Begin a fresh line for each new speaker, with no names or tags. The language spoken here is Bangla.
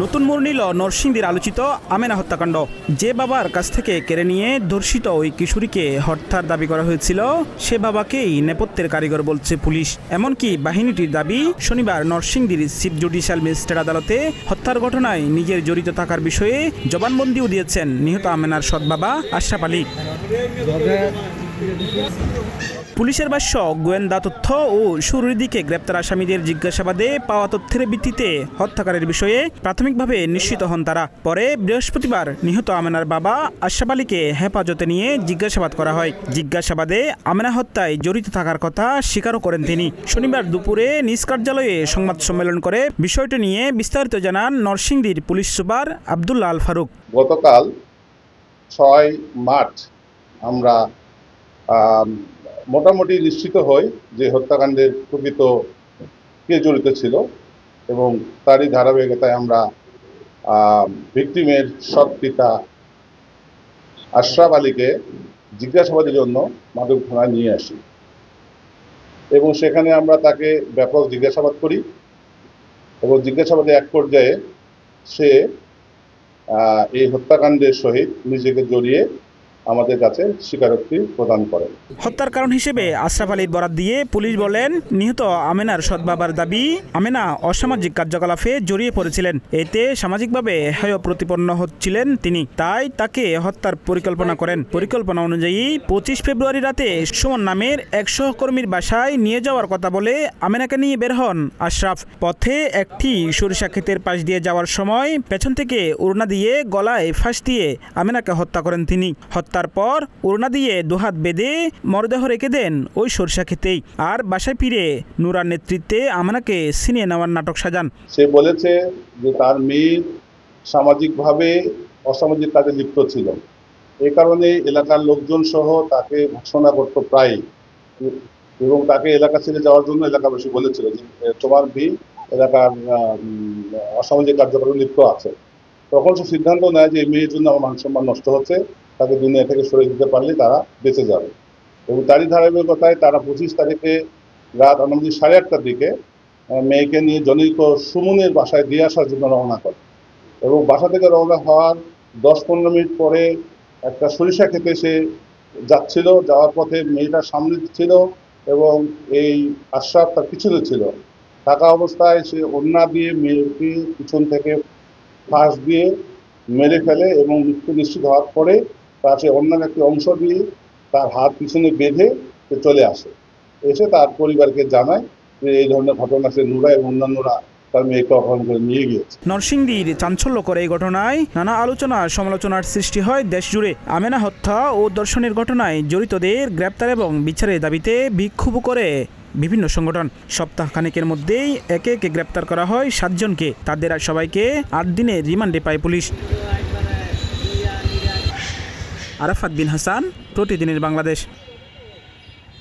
নতুন মোড় নিল নরসিংদীর আলোচিত আমেনা হত্যাকাণ্ড। যে বাবার কাছ থেকে কেড়ে নিয়ে ধর্ষিত ওই কিশোরীকে হত্যার দাবি করা হয়েছিল, সে বাবাকেই নেপথ্যের কারিগর বলছে পুলিশ। এমনকি বাহিনীটির দাবি, শনিবার নরসিংদীর চিফ জুডিশিয়াল ম্যাজিস্ট্রেট আদালতে হত্যার ঘটনায় নিজের জড়িত থাকার বিষয়ে জবানবন্দিও দিয়েছেন নিহত আমেনার সৎ বাবা আশরাফ আলী। পুলিশের ভাষ্য, গোয়েন্দা তথ্য ও শুরুর দিকে গ্রেপ্তার আসামিদের জিজ্ঞাসাবাদে পাওয়া তথ্যের ভিত্তিতে হত্যাকারীর বিষয়ে প্রাথমিকভাবে নিশ্চিত হন তারা। পরে বৃহস্পতিবার নিহত আমেনার বাবা আশরাফ আলীকে হেফাজতে নিয়ে জিজ্ঞাসাবাদ করা হয়। জিজ্ঞাসাবাদে আমেনা হত্যায় জড়িত থাকার কথা স্বীকারও করেন তিনি। শনিবার দুপুরে নিজ কার্যালয়ে সংবাদ সম্মেলন করে বিষয়টি নিয়ে বিস্তারিত জানান নরসিংদীর পুলিশ সুপার আব্দুল্লাহ আল ফারুক।
গতকাল 6 মার্চ আমরা মোটামুটি নিশ্চিত হই যে হত্যাকাণ্ডের প্রকৃত কে জড়িত ছিল, এবং তারই ধারাবাহিকতায় আমরা ভিকটিমের সৎ পিতা আশরাফ আলীকে জিজ্ঞাসাবাদের জন্য মাদক থানায় নিয়ে আসি, এবং সেখানে আমরা তাকে ব্যাপক জিজ্ঞাসাবাদ করি, এবং জিজ্ঞাসাবাদে এক পর্যায়ে সে এই হত্যাকাণ্ডের সহিত নিজেকে জড়িয়ে আমাদের কাছে স্বীকারোক্তি প্রদান করেন।
হত্যার কারণ হিসেবে আশরাফ আলীর বরাত দিয়ে পুলিশ বলেন, নিহত আমেনার সৎ বাবার দাবি, আমেনা অসামাজিক কার্যকলাপে জড়িয়ে পড়েছিলেন। এতে সামাজিকভাবে হেয় প্রতিপন্ন হচ্ছিলেন তিনি, তাই তাকে হত্যার পরিকল্পনা করেন। পরিকল্পনা অনুযায়ী 25 ফেব্রুয়ারি রাতে সুমন নামের এক সহকর্মীর বাসায় নিয়ে যাওয়ার কথা বলে আমেনাকে নিয়ে বের হন আশরাফ। পথে একটি সরিষা ক্ষেতের পাশ দিয়ে যাওয়ার সময় পেছন থেকে ওড়না দিয়ে গলায় ফাঁস দিয়ে আমেনাকে হত্যা করেন তিনি। তারপর ওড়না দিয়ে দুহাত বেঁধে মরদেহ রেখে দেন ওই সরিষা খেতেই। আর বাসায় ফিরে নুরার নেতৃত্বে আমেনাকে ছিনিয়ে নেওয়ার নাটক সাজান।
সে বলেছে যে তার মেয়ে সামাজিকভাবে অসামাজিক কাজে লিপ্ত ছিল, এই কারণে এলাকার লোকজন সহ তাকে ভর্ৎসনা করত প্রায়, এবং তাকে এলাকা ছেড়ে যাওয়ার জন্য এলাকাবাসী বলেছিল যে তোমার মেয়ে এলাকার অসামাজিক কার্যক্রমে লিপ্ত আছে। তখন সে সিদ্ধান্ত নেয় যে এই মেয়ের জন্য আমার মান সম্মান নষ্ট হচ্ছে, তাকে দুনিয়া থেকে সরে দিতে পারলে তারা বেঁচে যাবে। এবং তারই ধারাবাহিকতায় তারা 25 তারিখে রাত 8:30টার দিকে মেয়েকে নিয়ে জনৈক সুমনের বাসায় দিয়ে আসার জন্য রওনা করে, এবং বাসা থেকে রওনা হওয়ার 10-15 মিনিট পরে একটা সরিষা খেতে সে যাচ্ছিল। যাওয়ার পথে মেয়েটার সামনে ছিল এবং এই আশরাফ তার পিছনে ছিল। থাকা অবস্থায় সে ওড়না দিয়ে মেয়েকে পিছন থেকে ফাঁস দিয়ে মেরে ফেলে, এবং মৃত্যু নিশ্চিত হওয়ার পরে তার সে অন্যান্য একটি অংশ দিয়ে তার হাত পিছনে বেঁধে সে চলে আসে। এসে তার পরিবারকে জানায় যে এই ধরনের ঘটনা সে নুরা এবং অন্যান্যরা তার মেয়েকে অপহরণ করে নিয়ে গিয়েছে।
নরসিংদীর চাঞ্চল্যকর এই ঘটনায় নানা আলোচনা সমালোচনার সৃষ্টি হয় দেশ জুড়ে। আমেনা হত্যা ও ধর্ষণের ঘটনায় জড়িতদের গ্রেপ্তার এবং বিচারের দাবিতে বিক্ষোভ করে বিভিন্ন সংগঠন। সপ্তাহখানেকের মধ্যেই একে একে গ্রেপ্তার করা হয় 7 জনকে। তাদের সবাইকে 8 দিনের রিমান্ডে পায় পুলিশ। আরাফাত বিন হাসান, প্রতিদিনের বাংলাদেশ।